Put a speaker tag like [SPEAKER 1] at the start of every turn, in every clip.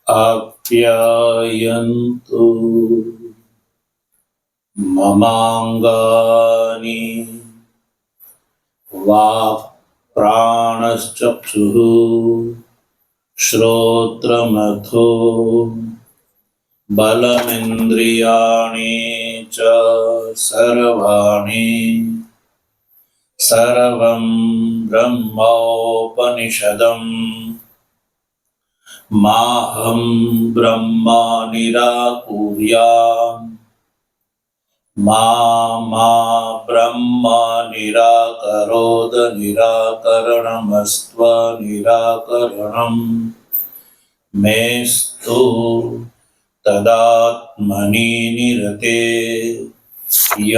[SPEAKER 1] आप्यायन्तु ममाङ्गानि वाक् प्राणश्चक्षुः श्रोत्रमथो बलमिन्द्रियाणि च सर्वाणि सर्वं ब्रह्मोपनिषदम् माहं ब्रह्म निराकुर्याम् मा ब्रह्म निराकरोद निराकरणमस्त्व निराकरणम् मेस्तु तदात्मनि निरते य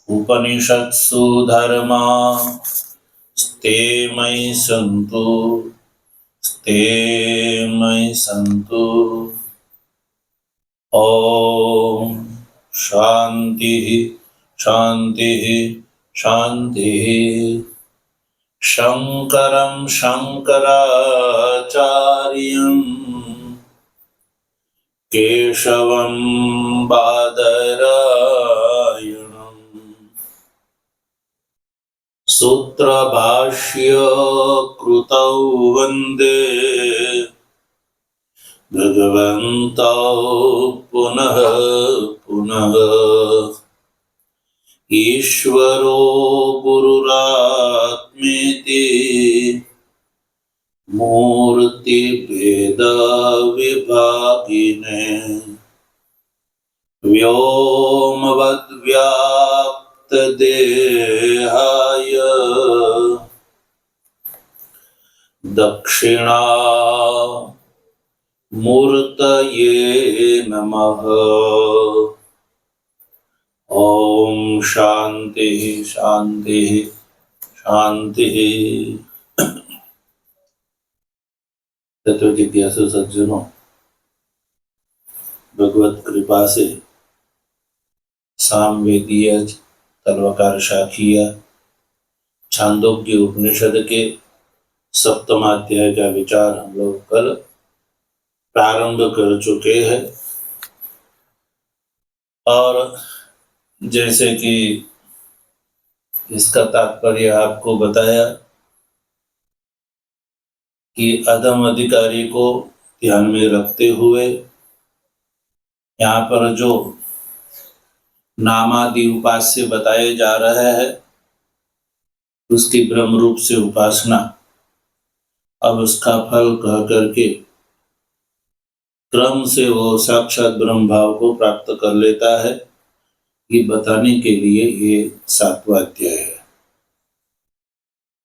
[SPEAKER 1] उपनिषत्सु धर्मा स्ते मयि सन्तु ओम शांति शांति शांति। शंकरं शंकराचार्यं केशवं बादरायणं सूत्रभाष्य कृतौ वन्दे भगवन्तौ पुनः पुनः। ईश्वरो गुरुरात्मेति मूर्तिभेदविभागिने व्योमवद्व्याप्तदेहाय दक्षिणामूर्तये नमः। ओम शांति शांति शांति। तत्व जिज्ञासु सज्जनों, भगवत कृपा से सामवेदीय तलवकार शाखीय छांदोग्य उपनिषद के सप्तमाध्याय का विचार हम लोग कल प्रारंभ कर चुके हैं। और जैसे कि इसका तात्पर्य आपको बताया कि अधम अधिकारी को ध्यान में रखते हुए यहाँ पर जो नामादि उपास्य बताए जा रहे हैं उसकी ब्रह्म रूप से उपासना, अब उसका फल कह करके क्रम से वो साक्षात ब्रह्म भाव को प्राप्त कर लेता है, ये बताने के लिए ये 7वां अध्याय है।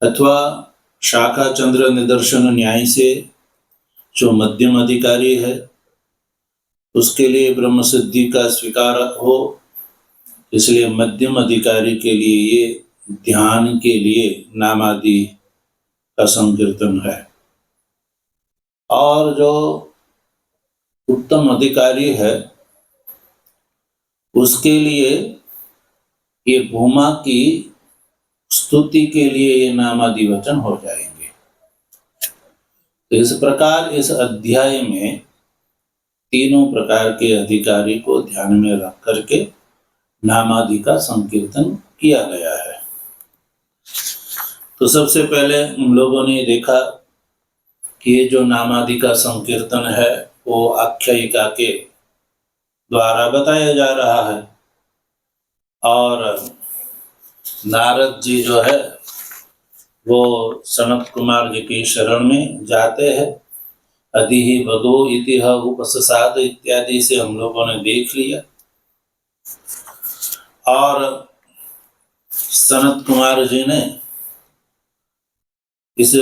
[SPEAKER 1] अथवा शाखा चंद्र निदर्शन न्याय से जो मध्यम अधिकारी है उसके लिए ब्रह्म सिद्धि का स्वीकार हो, इसलिए मध्यम अधिकारी के लिए ये ध्यान के लिए नामादि का संकीर्तन है। और जो उत्तम अधिकारी है उसके लिए ये भूमा की स्तुति के लिए ये नामादि वचन हो जाएंगे। तो इस प्रकार इस अध्याय में तीनों प्रकार के अधिकारी को ध्यान में रख करके नामादि का संकीर्तन किया गया है। तो सबसे पहले हम लोगों ने देखा कि ये जो नामादि का संकीर्तन है वो आख्यायिका के द्वारा बताया जा रहा है। और नारद जी जो है वो सनत कुमार जी की शरण में जाते हैं। अधिहि भगो इतिह उपससाद इत्यादि से हम लोगों ने देख लिया। और सनत कुमार जी ने इस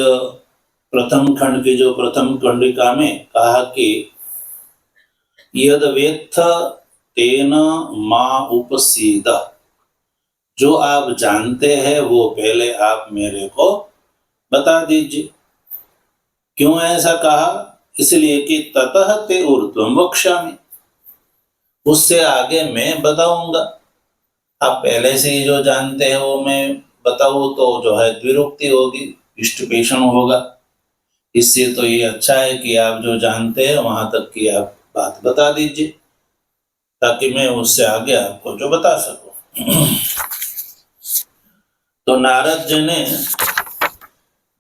[SPEAKER 1] प्रथम खंड की जो प्रथम कंडिका में कहा कि यद वेत्थ तेन मा उपसीद, जो आप जानते हैं वो पहले आप मेरे को बता दीजिए। क्यों ऐसा कहा? इसलिए कि ततः ते ऊर्ध्वं वक्ष्यामि, उससे आगे मैं बताऊंगा। आप पहले से ही जो जानते हैं वो मैं बताऊं तो जो है द्विरुक्ति होगी, इष्टपेषण होगा। इससे तो ये अच्छा है कि आप जो जानते हैं वहां तक की आप बात बता दीजिए, ताकि मैं उससे आगे आपको जो बता सकूं। तो नारद जी ने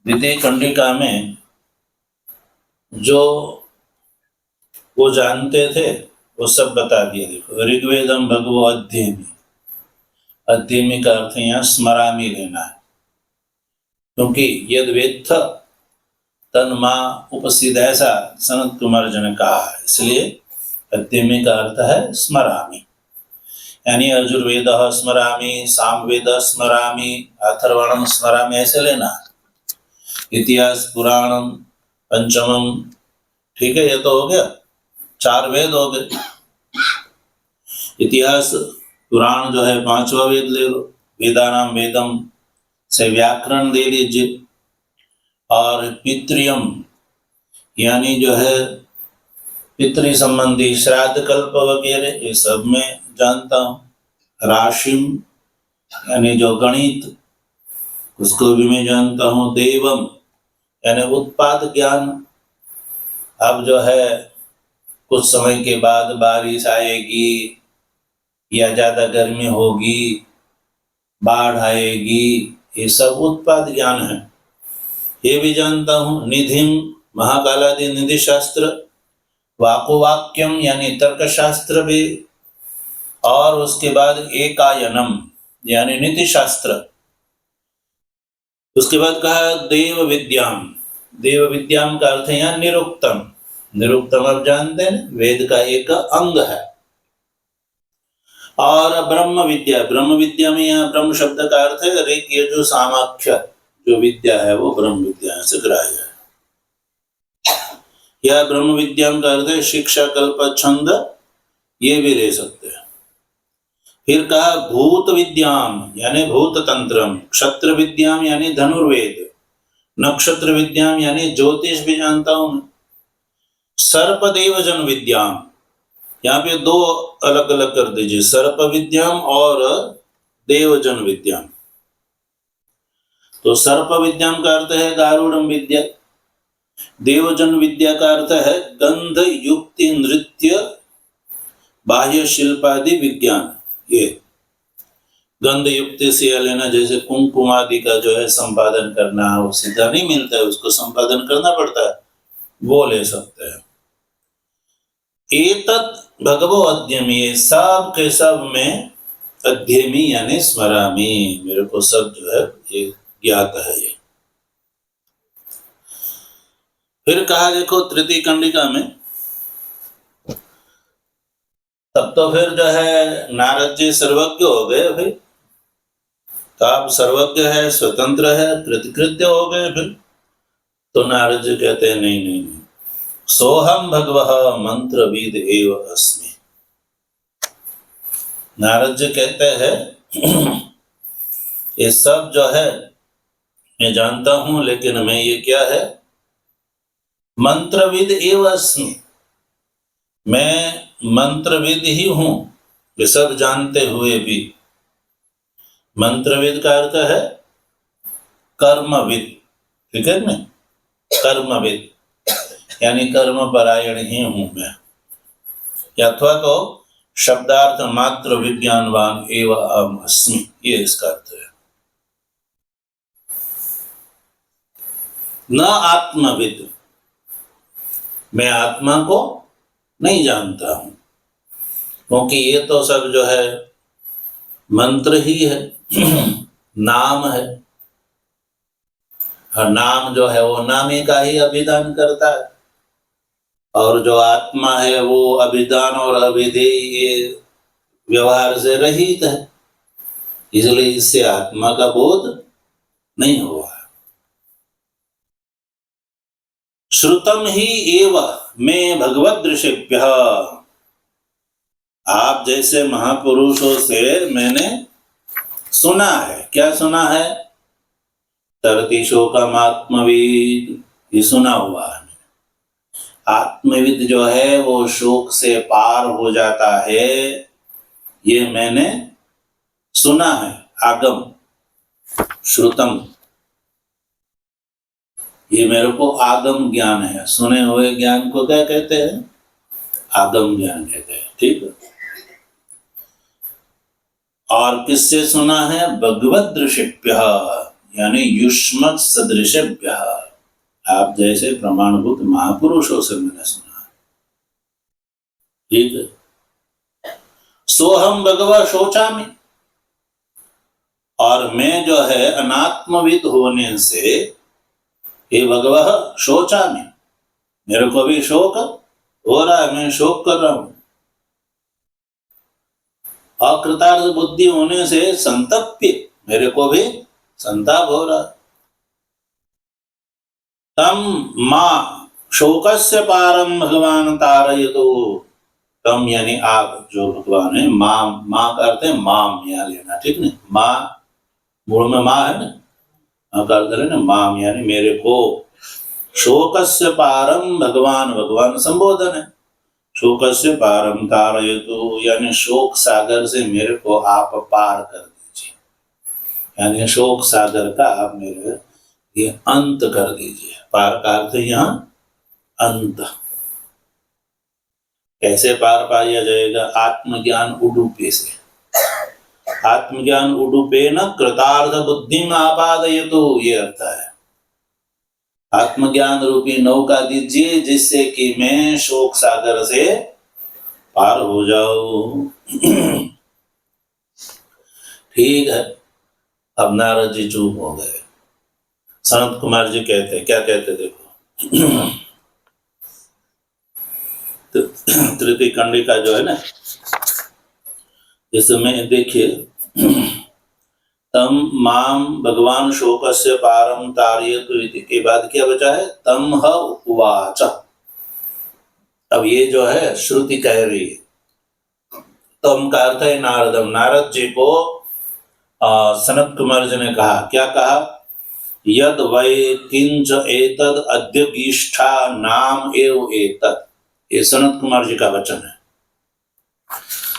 [SPEAKER 1] द्वितीय कंडिका में जो वो जानते थे वो सब बता दिया। देखो, ऋग्वेदम भगवो अध्ययमी, अध्ययमी का अर्थ यहाँ स्मरामी लेना है, क्योंकि यद वेत्थ तन मां उपसिद, ऐसा सनत कुमार जी ने कहा है, इसलिए अध्ययमी का अर्थ है स्मरामी। यानी यजुर्वेद स्मरामी, सामवेद स्मरामी, अथर्वणम स्मरामी, ऐसे लेना। इतिहास पुराणम पंचमम, ठीक है, ये तो हो गया, 4 वेद हो गए। इतिहास पुराण जो है 5वां वेद ले लो, वेदानाम वेदम से व्याकरण दे लीजिए। और पितृयम यानी जो है पितृ संबंधी श्राद्ध कल्प वगैरह, ये सब मैं जानता हूँ। राशिम यानी जो गणित, उसको भी मैं जानता हूँ। देवम यानी उत्पाद ज्ञान, अब जो है कुछ समय के बाद बारिश आएगी या ज्यादा गर्मी होगी, बाढ़ आएगी, ये सब उत्पाद ज्ञान है, ये भी जानता हूँ। निधिम महाकालादि निधि शास्त्र, वाकोवाक्यम यानी तर्क शास्त्र भी, और उसके बाद एकायनम यानी नीति शास्त्र। उसके बाद कहा देव विद्याम, देव विद्याम का अर्थ है यहाँ निरुक्तम। निरुक्तम आप जानते हैं, वेद का एक अंग है। और ब्रह्म विद्या, ब्रह्म विद्या में यहाँ ब्रह्म शब्द का अर्थ है ऋग यजुर सामाख्य, जो विद्या है वो ब्रह्म विद्या से ग्राह्य है। यह ब्रह्म विद्या का अर्थ है शिक्षा कल्प छंद, ये भी ले सकते हैं। फिर कहा भूत विद्याम यानी भूत तंत्रम, क्षत्र विद्याम यानी धनुर्वेद, नक्षत्र विद्याम यानी ज्योतिष भी जानता हूं। सर्प देवजन विद्याम, यहाँ पे 2 अलग अलग कर दीजिए, सर्प विद्याम और देवजन विद्याम। तो सर्प विद्याम का अर्थ है गारुड़म विद्या, देवजन विद्या का अर्थ है गंध युक्ति नृत्य बाह्य शिल्पादि विज्ञान। ये गंध युक्ति से लेना, जैसे कुमकुम आदि का जो है संपादन करना, वो सीधा नहीं मिलता है, उसको संपादन करना पड़ता है, वो ले सकते हैं। एतत् भगवो अध्ययमी, ये सब के सब में अध्ययमी यानी स्मरामी, मेरे को सब जो है ये ज्ञात है। ये फिर कहा देखो तृतीय कंडिका में, तब तो फिर जो है नारद जी सर्वज्ञ हो गए। फिर तो आप सर्वज्ञ है, स्वतंत्र है, कृतकृत्य हो गए। फिर तो नारद जी कहते हैं नहीं नहीं नहीं, सोहम भगवः मंत्रविद एव अस्मि। नारद जी कहते हैं ये सब जो है मैं जानता हूं, लेकिन मैं ये क्या है, मंत्रविद एव अस्मि, मैं मंत्रविद ही हूं, ये सब जानते हुए भी। मंत्रविद का अर्थ है कर्मविद, ठीक है ना, कर्मविद यानी कर्म परायण ही हूं मैं, अथवा तो शब्दार्थ मात्र विज्ञानवान एव अहम अस्मि, ये इसका अर्थ है। न आत्मविद, मैं आत्मा को नहीं जानता हूं, क्योंकि ये तो सब जो है मंत्र ही है, नाम है, और नाम जो है वो नामी का ही अभिधान करता है, और जो आत्मा है वो अभिधान और अभिधेय व्यवहार से रहित है, इसलिए इससे आत्मा का बोध नहीं हुआ। श्रुतम ही एव में भगवद ऋषिभ्य, आप जैसे महापुरुषों से मैंने सुना है। क्या सुना है? तरति शोकम आत्मविद, ये सुना हुआ है। आत्मविद जो है वो शोक से पार हो जाता है, ये मैंने सुना है। आगम श्रुतम ये मेरे को आगम ज्ञान है। सुने हुए ज्ञान को क्या कहते हैं? आगम ज्ञान कहते हैं। ठीक है। और किससे सुना है? भगवद ऋषिभ्य, यानी युष्मत् सदृशभ्य, आप जैसे प्रमाणभूत महापुरुषों से मैंने सुना। ठीक है। सोहम भगवा शोचामि, और मैं जो है अनात्मविद होने से, हे भगवः शोचामि, मेरे को भी शोक हो रहा है, मैं शोक कर रहा हूं। अकृतार्थ बुद्धि होने से संतप्य, मेरे को भी संताप हो रहा। तम मां शोकस्य पारम भगवान तारयतो, तम यानी आप जो भगवान है, मां, मां का अर्थ है माम, यहाँ लेना। ठीक नहीं, मां मूल में मां है ना, मां का अर्थ है ना माम, यानी मेरे को। शोकस्य पारम भगवान, भगवान संबोधन है। शोकस्य पारम तारयतु, यानी शोक सागर से मेरे को आप पार कर दीजिए, यानी शोक सागर का आप मेरे ये अंत कर दीजिए। पार का अर्थ यहाँ अंत। कैसे पार पाया जाएगा? आत्मज्ञान उडुपे से। आत्मज्ञान उडुपे न कृतार्थ बुद्धि आपादयतु, ये अर्थ है। आत्मज्ञान रूपी नौका दीजिए जिससे कि मैं शोक सागर से पार हो जाऊं। ठीक है। अब नारद जी चुप हो गए। सनत कुमार जी कहते, क्या कहते देखो। तृतीय कंडिका जो है ना, इसमें देखिए, तम माम भगवान शोकस्य पारम तारयतु इति के बाद क्या बचा है? तम ह उवाच। अब ये जो है श्रुति कह रही है। तम का अर्थ है नारदम, नारद जी को सनत कुमार जी ने कहा। क्या कहा? यद वै किंच एतद अद्यगीष्ठा नाम एव एतद, ये सनत कुमार जी का वचन है।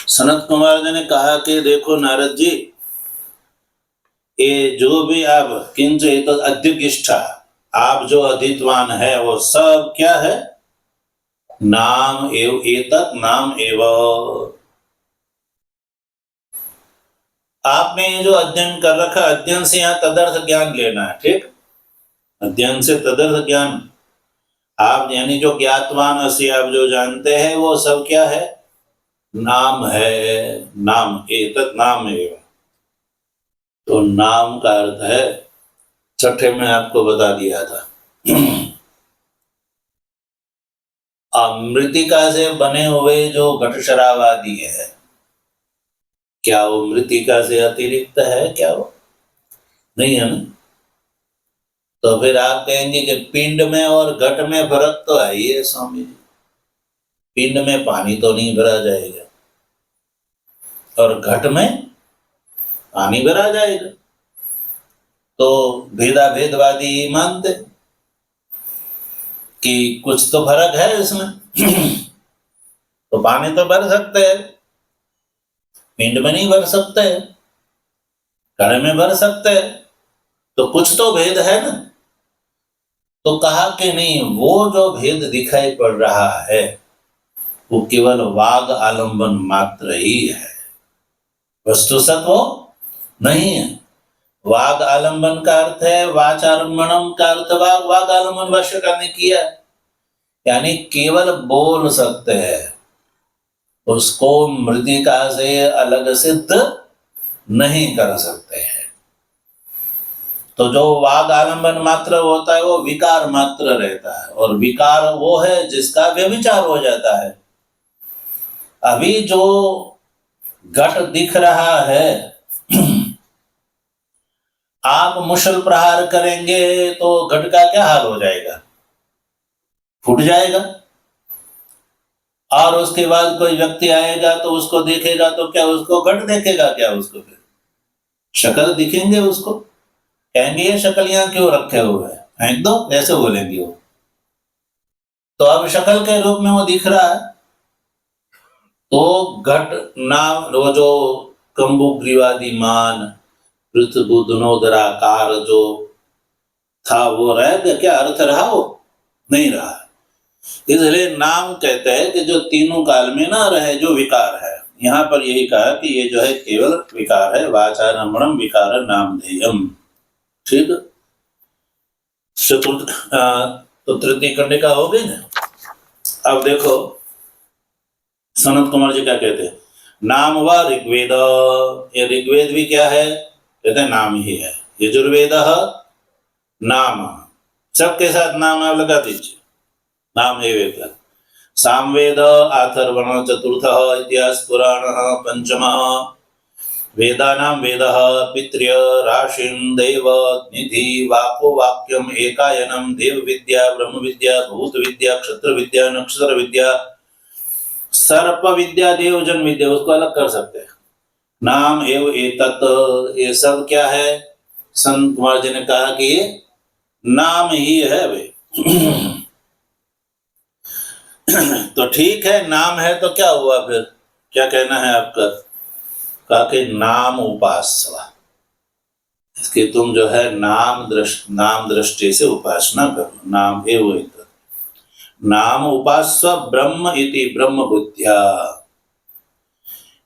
[SPEAKER 1] सनत कुमार जी ने कहा कि देखो नारद जी, ये जो भी आप किंच एतद अद्यगीष्ठा, आप जो अधीतवान है वो सब क्या है? नाम एव एतद, नाम एव। आपने जो अध्ययन कर रखा, अध्ययन से यहाँ तदर्थ ज्ञान लेना है। ठीक, अध्ययन से तदर्थ ज्ञान, आप यानी जो ज्ञातवान असी, आप जो जानते हैं वो सब क्या है? नाम है। नाम एतत् नाम एव। तो नाम का अर्थ है, छठे में आपको बता दिया था, मृतिका से बने हुए जो घट शराब आदि है, क्या वो मृतिका से अतिरिक्त है? क्या वो नहीं है ना? तो फिर आप कहेंगे कि पिंड में और घट में फर्क तो है ही है स्वामी जी। पिंड में पानी तो नहीं भरा जाएगा और घट में पानी भरा जाएगा, तो भेदाभेदवादी मानते कि कुछ तो फर्क है इसमें। तो पानी तो भर सकते हैं, पिंड में नहीं भर सकते, घड़े में भर सकते हैं, तो कुछ तो भेद है ना। तो कहा कि नहीं, वो जो भेद दिखाई पड़ रहा है वो केवल वाग आलंबन मात्र ही है, वस्तु सत्व नहीं है। वाग आलंबन का अर्थ है वाचारंभणम का अर्थ वाग आलंबन भाष्यकार ने किया, यानी केवल बोल सकते हैं, उसको मृतिका से अलग सिद्ध नहीं कर सकते हैं। तो जो वाग आलंबन मात्र होता है वो विकार मात्र रहता है, और विकार वो है जिसका व्यभिचार हो जाता है। अभी जो घट दिख रहा है, आप मुशल प्रहार करेंगे तो घट का क्या हाल हो जाएगा? फूट जाएगा। और उसके बाद कोई व्यक्ति आएगा तो उसको देखेगा तो क्या उसको घट देखेगा? क्या उसको फिर शक्ल दिखेंगे? उसको कहेंगे ये शक्ल यहाँ क्यों रखे हुए हैं, फेंक दो, ऐसे बोलेंगे वो। तो अब शक्ल के रूप में वो दिख रहा है, तो घट नाम वो जो कंबु ग्रीवादी मान पृथ्वी धुनोदराकार जो था वो रह गया क्या? अर्थ रहा वो? नहीं रहा। इसलिए नाम कहते हैं कि जो तीनों काल में ना रहे, जो विकार है। यहाँ पर यही कहा कि ये जो है केवल विकार है। वाचारम्भणम विकार नामधेयम। ठीक। चतुर्थ तो तृतीय कंडिका हो गई ना। अब देखो सनत कुमार जी क्या कहते हैं, नाम व ऋग्वेद। ये ऋग्वेद भी क्या है? कहते हैं नाम ही है। यजुर्वेद नाम, सबके साथ नाम आप लगा दीजिए, नाम है वेद। सामवेद अथर्वण चतुर्थ, इतिहास पुराण पंचम, वेदानां वेदः पितृय राशिं देव निधि वाको वाक्यम एकायनम देव विद्या ब्रह्म विद्या भूत विद्या क्षत्र विद्या नक्षत्र विद्या सर्प विद्या देवजन विद्या, उसको अलग कर सकते हैं। नाम एव एतत्, ये सब क्या है? संत कुमार जी ने कहा कि ये नाम ही है वे। तो ठीक है, नाम है तो क्या हुआ फिर? क्या कहना है आपका? कहा कि नाम उपासना, इसकी तुम जो है नाम दृष्टि से उपासना करो। नाम एव एतत् नाम उपास्य ब्रह्म इति ब्रह्म बुद्धिया।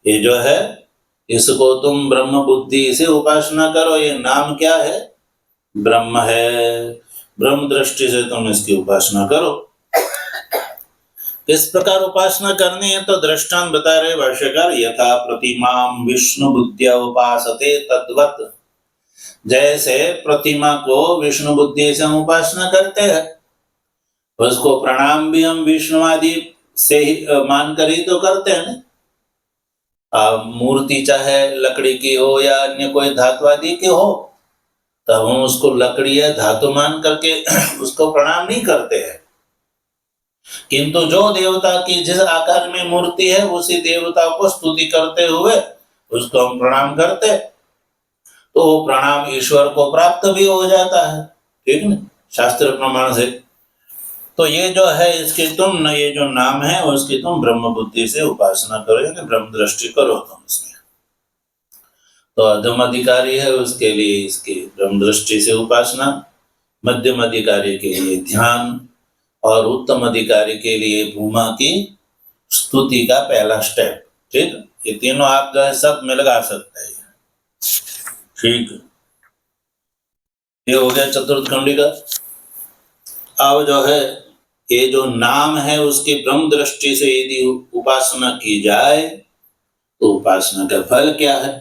[SPEAKER 1] ये जो है इसको तुम ब्रह्म बुद्धि से उपासना करो। ये नाम क्या है? ब्रह्म है। ब्रह्म दृष्टि से तुम इसकी उपासना करो। किस प्रकार उपासना करनी है तो दृष्टांत बता रहे भाष्यकार, यथा प्रतिमां विष्णु बुद्धिया उपासते तद्वत्। जैसे प्रतिमा को विष्णु बुद्धि से हम उपासना करते हैं, उसको प्रणाम भी हम विष्णु आदि से ही मानकर ही तो करते हैं ना। मूर्ति चाहे लकड़ी की हो या अन्य कोई धातु आदि की हो, तब हम उसको लकड़ी या धातु मान करके उसको प्रणाम नहीं करते हैं। किंतु जो देवता की जिस आकार में मूर्ति है, उसी देवता को स्तुति करते हुए उसको हम प्रणाम करते, तो वो प्रणाम ईश्वर को प्राप्त भी हो जाता है। ठीक ना, शास्त्र प्रमाण से। तो ये जो है इसकी तुम न, ये जो नाम है उसकी तुम ब्रह्म बुद्धि से उपासना करो, ब्रह्म दृष्टि करो तुम इसमें। तो अधम अधिकारी है उसके लिए इसकी ब्रह्म दृष्टि से उपासना, मध्यम अधिकारी के लिए ध्यान, और उत्तम अधिकारी के लिए भूमा की स्तुति का पहला स्टेप। ठीक, ये तीनों आप जो है सब में लगा सकते हैं। ठीक, ये हो गया चतुर्थ खंडी का। अब जो है ये जो नाम है उसकी ब्रह्म दृष्टि से यदि उपासना की जाए तो उपासना का फल क्या है?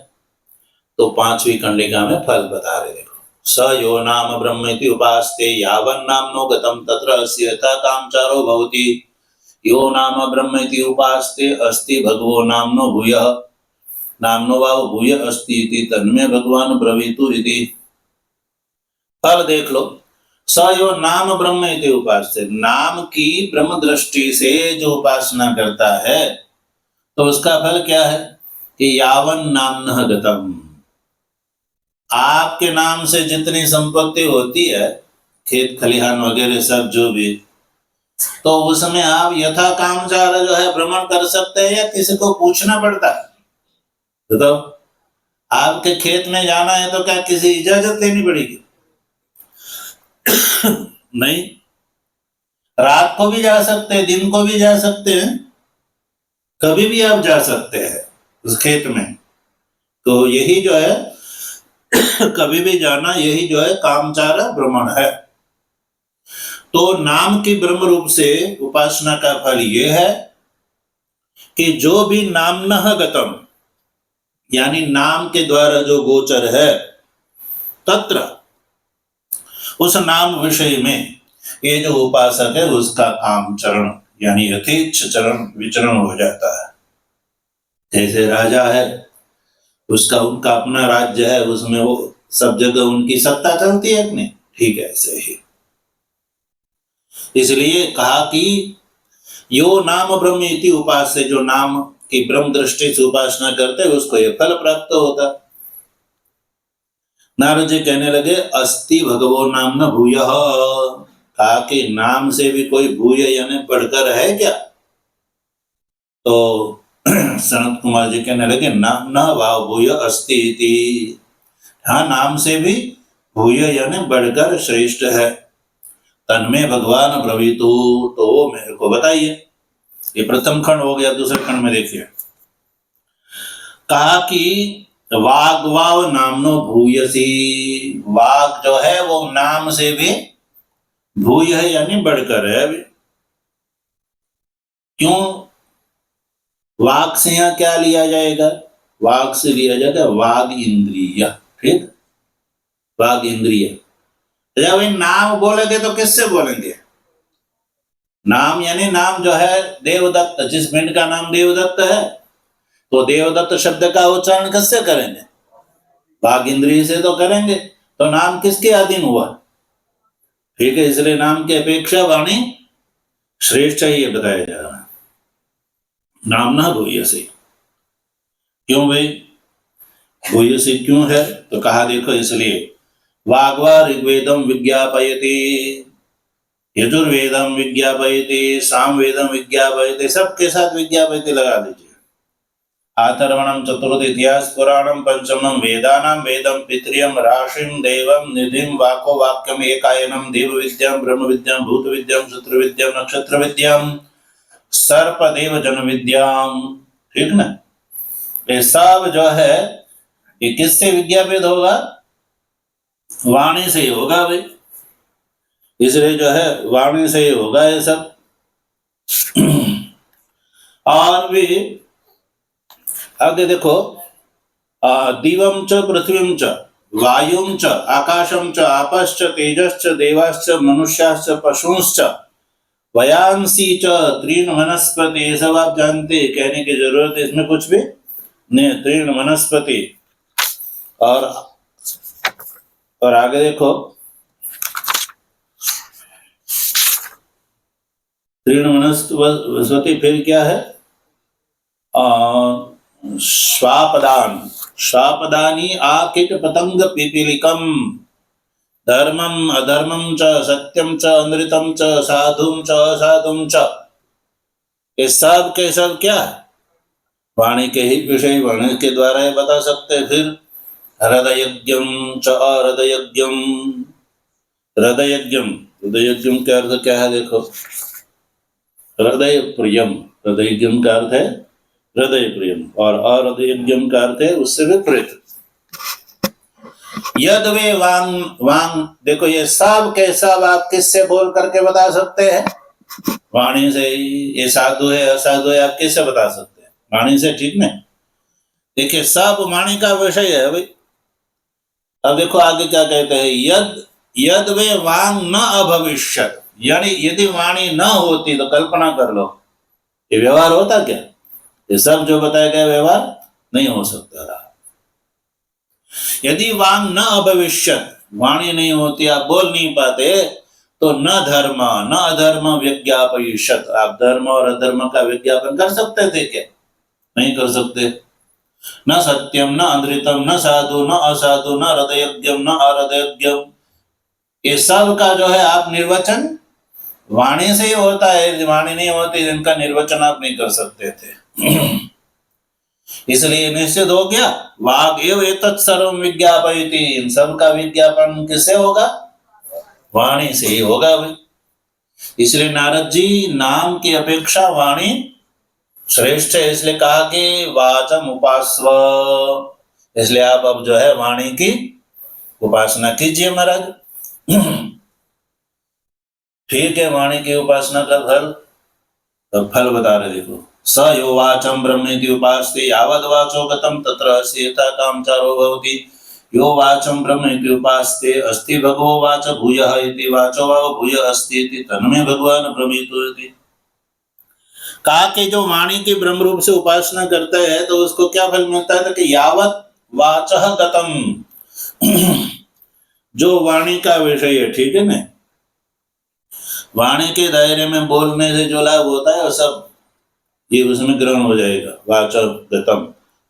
[SPEAKER 1] तो पांचवी खंडिका में फल बता रहे। देखो, स यो नाम ब्रह्मेति उपास्ते यावन् नामनो गतं तत्र अस्य यथा कामचारो भवति। यो नाम ब्रह्मेति उपास्ते अस्ति भगवो नामनो भूयः नामनो वा भूय अस्ति इति तन्मे भगवान ब्रवीतु इति। फल देख लो, स यो नाम ब्रह्म इति उपास्ते, नाम की ब्रह्म दृष्टि से जो उपासना करता है तो उसका फल क्या है कि यावन् नामनः गतम्, आपके नाम से जितनी संपत्ति होती है, खेत खलिहान वगैरह सब जो भी, तो उसमें आप यथा कामचार जो है भ्रमण कर सकते हैं या किसी को पूछना पड़ता है? तो आपके खेत में जाना है तो क्या किसी इजाजत लेनी पड़ेगी? नहीं, रात को भी जा सकते हैं, दिन को भी जा सकते हैं, कभी भी आप जा सकते हैं उस खेत में। तो यही जो है कभी भी जाना, यही जो है कामचार भ्रमण है। तो नाम की ब्रह्म रूप से उपासना का फल यह है कि जो भी नामनः गतम, यानी नाम के द्वारा जो गोचर है, तत्र उस नाम विषय में ये जो उपासक है उसका काम चरण यानी यथेच्छ चरण विचरण हो जाता है। जैसे राजा है, उसका उनका अपना राज्य है, उसमें वो सब जगह उनकी सत्ता चलती है अपनी, ठीक है, ऐसे ही। इसलिए कहा कि यो नाम ब्रह्म इति उपास्य, जो नाम की ब्रह्म दृष्टि से उपासना करते हैं उसको ये फल प्राप्त होता। नारद जी कहने लगे अस्ति भगवो नाम न भूयः, कहा कि नाम से भी कोई भूय यानी बढ़कर है क्या? तो सनत कुमार जी कहने लगे नाम न वाव भूय अस्ति इति, हाँ, नाम से भी भूय यानी बढ़कर श्रेष्ठ है। तन्मे भगवान ब्रवीतु, तो वो मेरे को बताइए। ये प्रथम खंड हो गया। दूसरे खंड में देखिए, कहा कि वाग्वाव नामनो भूयसी, वाग जो है वो नाम से भी भूय है यानी बढ़कर है। क्यों? वाग से यहां क्या लिया जाएगा? वाग से लिया जाएगा वाग इंद्रिय। ठीक, वाग इंद्रिय। जब नाम बोलेंगे तो किससे बोलेंगे? नाम यानी नाम जो है देवदत्त, जिस पिंड का नाम देवदत्त है, तो देवदत्त शब्द का उच्चारण किससे करेंगे? वाग इंद्रिय से तो करेंगे। तो नाम किसके अधीन हुआ? ठीक है, इसलिए नाम की अपेक्षा वाणी श्रेष्ठ है, ये बताया जा रहा है। नाम ना भूय से। क्यों भाई भूय से क्यों है? तो कहा देखो इसलिए, वाग्वा ऋग्वेदम विज्ञापयति, यजुर्वेदम विज्ञापयति, सामवेदम विज्ञापयति, सबके साथ विज्ञापयति लगा दीजिए। आथर्वणम चतुर्थ इतिहास पुराणम पंचमम वेदानाम वेदम पितृयम राशिम देवम निधिम वाको वाक्यम एकायनम देव विद्याम ब्रह्म विद्याम भूत विद्याम शत्रु विद्याम नक्षत्र विद्याम सर्पदेव जन विद्याम। ठीक ना? ये सब जो है ये किससे विज्ञापित होगा? वाणी से ही होगा भाई। इसलिए जो है वाणी से ही होगा ये सब। और भी आगे देखो, दिवम च पृथ्वीम च वायुम च आकाशम च आपश्च तेजश्च देवाश्च मनुष्याश्च पशुश्च वयांसी च तीन वनस्पति। ये सब आप जानते, कहने की जरूरत है इसमें कुछ भी नहीं। तीन वनस्पति। और आगे देखो, तीन वनस्पति, फिर क्या है? स्वापदान, स्वापदानी आकिट पतंग पिपीलिकम, धर्मम अधर्मम च सत्यम च अनृतम च साधुम च असाधुम च। ये सब के सब क्या है? वाणी के ही विषय, वाणी के द्वारा ये बता सकते हैं। फिर हृदयज्ञम च अहृदयज्ञम, हृदयज्ञम, हृदयज्ञम का अर्थ क्या है? देखो, हृदय प्रियम, हृदयज्ञम का अर्थ है हृदय प्रियम, और अहृदयज्ञम का अर्थ है उससे विपरीत। यद वे वांग, वांग देखो ये सब के सब आप किससे बोल करके बता सकते हैं? वाणी से ही। ये साधु है असाधु है आप किससे बता सकते हैं? वाणी से। ठीक ना? देखिए सब वाणी का विषय है भाई। अब देखो आगे क्या कहते हैं, यद वे वांग न अभविष्यत, यानी यदि वाणी न होती तो कल्पना कर लो ये व्यवहार होता क्या? ये सब जो बताया गया व्यवहार नहीं हो सकता रहा। यदि वांग न अभविष्यत, वाणी नहीं होती, आप बोल नहीं पाते, तो न धर्म न अधर्म विज्ञापयिष्यत, आप धर्म और अधर्म का विज्ञापन कर सकते थे क्या? नहीं कर सकते। न सत्यम न अनृतम न साधु न असाधु न हृदयज्ञम न अहृदयज्ञम, ये सब का जो है आप निर्वचन वाणी से ही होता है। वाणी नहीं होती इनका निर्वचन आप नहीं कर सकते थे। इसलिए निश्चित हो गया वाग एव एतत् सर्वं विज्ञापयति, इन सब का विज्ञापन किससे होगा? वाणी से ही होगा भाई। इसलिए नारद जी नाम की अपेक्षा वाणी श्रेष्ठ है, इसलिए कहा कि वाचम उपास्व। इसलिए आप अब जो है वाणी की उपासना कीजिए महाराज। ठीक है, वाणी की उपासना का फल, तो फल बता रहे देखो, स यो वाचम ब्रह्मेति उपास्ते यावद वाचो गतम तत्र अस्येता कामचारो भवति। यो वाचम ब्रह्मेति उपास्ते अस्ति भगवो वाच भूयः इति वाचो वा भूय अस्ति इति तन्मे भगवान ब्रह्मेतु इति। कहा कि जो वाणी की ब्रह्म रूप से उपासना करता है तो उसको क्या फल मिलता है? कि यावत वाचः गतम, जो वाणी का विषय है, ठीक है ना, वाणी के दायरे में बोलने से जो लाभ होता है वो सब ये उसमें ग्रहण हो जाएगा। वाचः गतम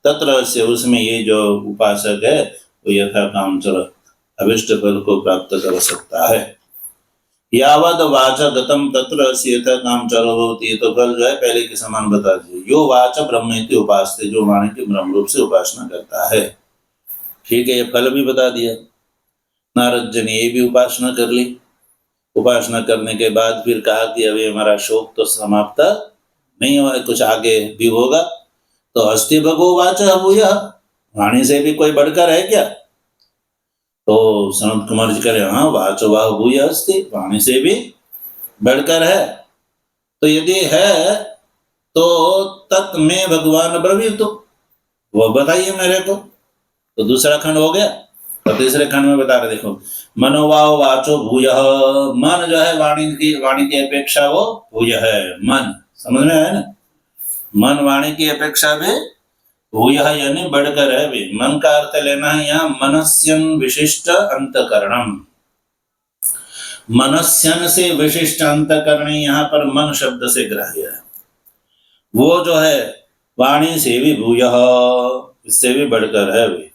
[SPEAKER 1] तत्र से, उसमें ये जो उपासक है वो यथा कामचर अभिष्ट फल को प्राप्त कर सकता है। यावद वाच गतम तत्र यथा कामचर होती, तो फल जो है पहले के समान बता दीजिए। यो वाच ब्रह्मेति उपास्ते, जो वाणी के ब्रह्म रूप से उपासना करता है। ठीक है, ये फल भी बता दिया। नारद जी ने ये भी उपासना कर ली। उपासना करने के बाद फिर कहा कि अभी हमारा शोक तो समाप्त नहीं हुआ, कुछ आगे भी होगा। तो अस्ति भगो वाच भूयः, वाणी से भी कोई बढ़कर है क्या? तो सनत कुमार जी कह रहे हाँ, वाचो वाह भूयः अस्ति, वाणी से भी बढ़कर है। तो यदि है तो तत् में भगवान ब्रवीतु, वो बताइए मेरे को। तो दूसरा खंड हो गया। तो तीसरे खंड में बता रहे, देखो, मनोवाव वाचो भूयः, मन जो है वाणी की अपेक्षा वो भूयः है, मन, समझ में आया ना? मन वाणी की अपेक्षा भी भूयः यानी बढ़कर है भी। मन का अर्थ लेना है यहाँ मनस्यन विशिष्ट अंतकरणम। मनस्यन से विशिष्ट अंतकरणी यहाँ पर मन शब्द से ग्राह्य है। वो जो है वाणी से भी भूयः, इससे भी बढ़कर है भी।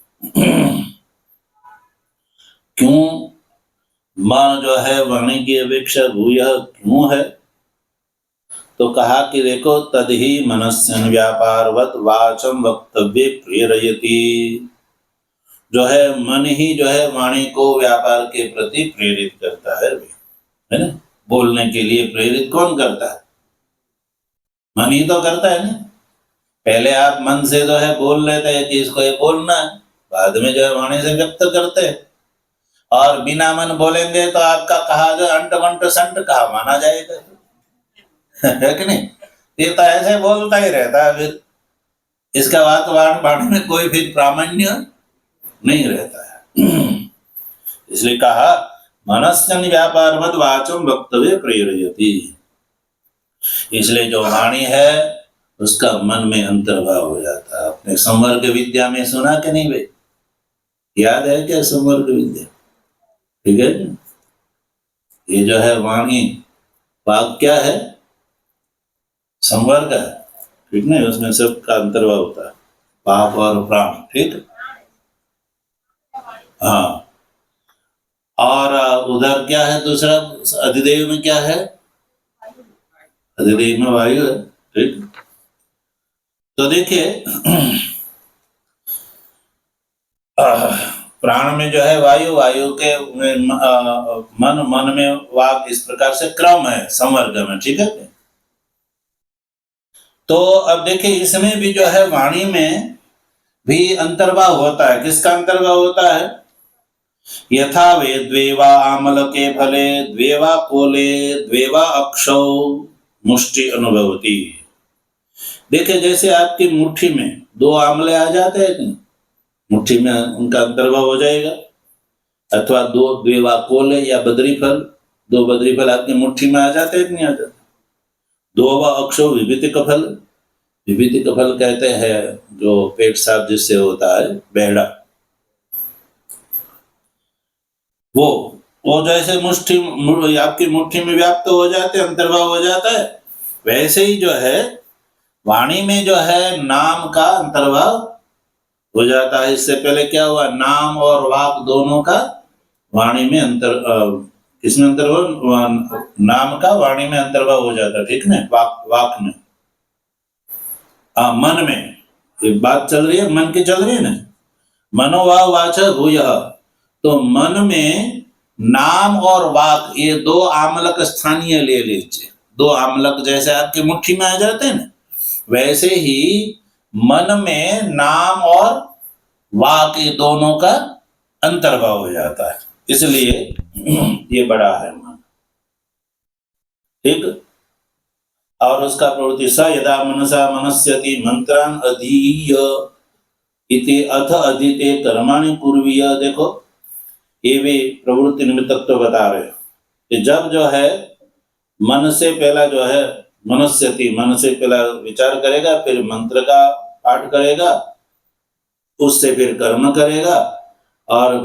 [SPEAKER 1] क्यों मन जो है वाणी की अपेक्षा भूयः क्यों है? तो कहा कि देखो, तदहि मनस्यन व्यापारवत वाचम वक्तव्य प्रेरयति, जो है मन ही जो है वाणी को व्यापार के प्रति प्रेरित करता है ना? बोलने के लिए प्रेरित कौन करता है? मन ही तो करता है ना। पहले आप मन से जो है बोल लेते हैं कि इसको ये बोलना है, बाद में जो है वाणी से व्यक्त करते हैं। और बिना मन बोलेंगे तो आपका कहा जो अंट वंट संट कहा माना जाएगा? है कि नहीं? ये तो ऐसे बोलता ही रहता है, फिर इसका वाणी में कोई फिर प्रामाण्य नहीं रहता है। इसलिए कहा मनस्यन व्यापारवत वाचम वक्तव्य प्रेरयति। इसलिए जो वाणी है उसका मन में अंतर्भाव हो जाता है। अपने संवर्ग विद्या में सुना कि नहीं भाई? याद है क्या संवर्ग विद्या? ठीक है। ये जो है वाणी, वाक क्या है? संवर्ग है, ठीक नहीं? उसमें सबका अंतर्भाव होता है, पाप और प्राण, ठीक। हाँ, और उधर क्या है दूसरा? अधिदेव में क्या है? अधिदेव में वायु है, ठीक। तो देखिए, प्राण में जो है वायु, वायु के मन, मन में वाक, इस प्रकार से क्रम है संवर्ग में, ठीक है। तो अब देखिए, इसमें भी जो है वाणी में भी अंतर्भाव होता है। किसका अंतर्भाव होता है? यथा वे द्वेवा आमल के फले द्वेवा कोले द्वेवा अक्षौ मुष्टि अनुभवती। देखिए, जैसे आपकी मुट्ठी में दो आमले आ जाते हैं कि मुट्ठी में उनका अंतर्भाव हो जाएगा, अथवा दो द्वेवा कोले या बद्री फल, दो बद्री फल आपकी मुट्ठी में आ जाते हैं कि नहीं आ जाते? दो व अक्षो विभूति कफल, विभूति कफल कहते हैं जो पेट साफ जिससे होता है, बेहड़ा, वो जैसे आपकी मुट्ठी में व्याप्त हो जाते, अंतर्भाव हो जाता है, वैसे ही जो है वाणी में जो है नाम का अंतर्भाव हो जाता है। इससे पहले क्या हुआ? नाम और वाक दोनों का वाणी में किसमें अंतर्भाव? नाम का वाणी में अंतर्भाव हो जाता है, ठीक ना? वाक में, मन में, एक बात चल रही है, मन की चल रही है ना। मनोवाव वाच भूयः, तो मन में नाम और वाक, ये दो आमलक स्थानीय ले लीजिए। दो आमलक जैसे आपकी मुट्ठी में आ जाते हैं ना, वैसे ही मन में नाम और वाक, ये दोनों का अंतर्भाव हो जाता है, इसलिए ये बड़ा है मन, ठीक। और उसका प्रवृत्ति स यदा मनसा मनस्यति मंत्रान अधीय इति अथ अधीते कर्माणि कुर्वीय। देखो, ये भी प्रवृत्ति निमित्तत्व बता रहे हैं कि जब जो है मन से पहला जो है मनस्यति, मन से पहला विचार करेगा, फिर मंत्र का पाठ करेगा, उससे फिर कर्म करेगा, और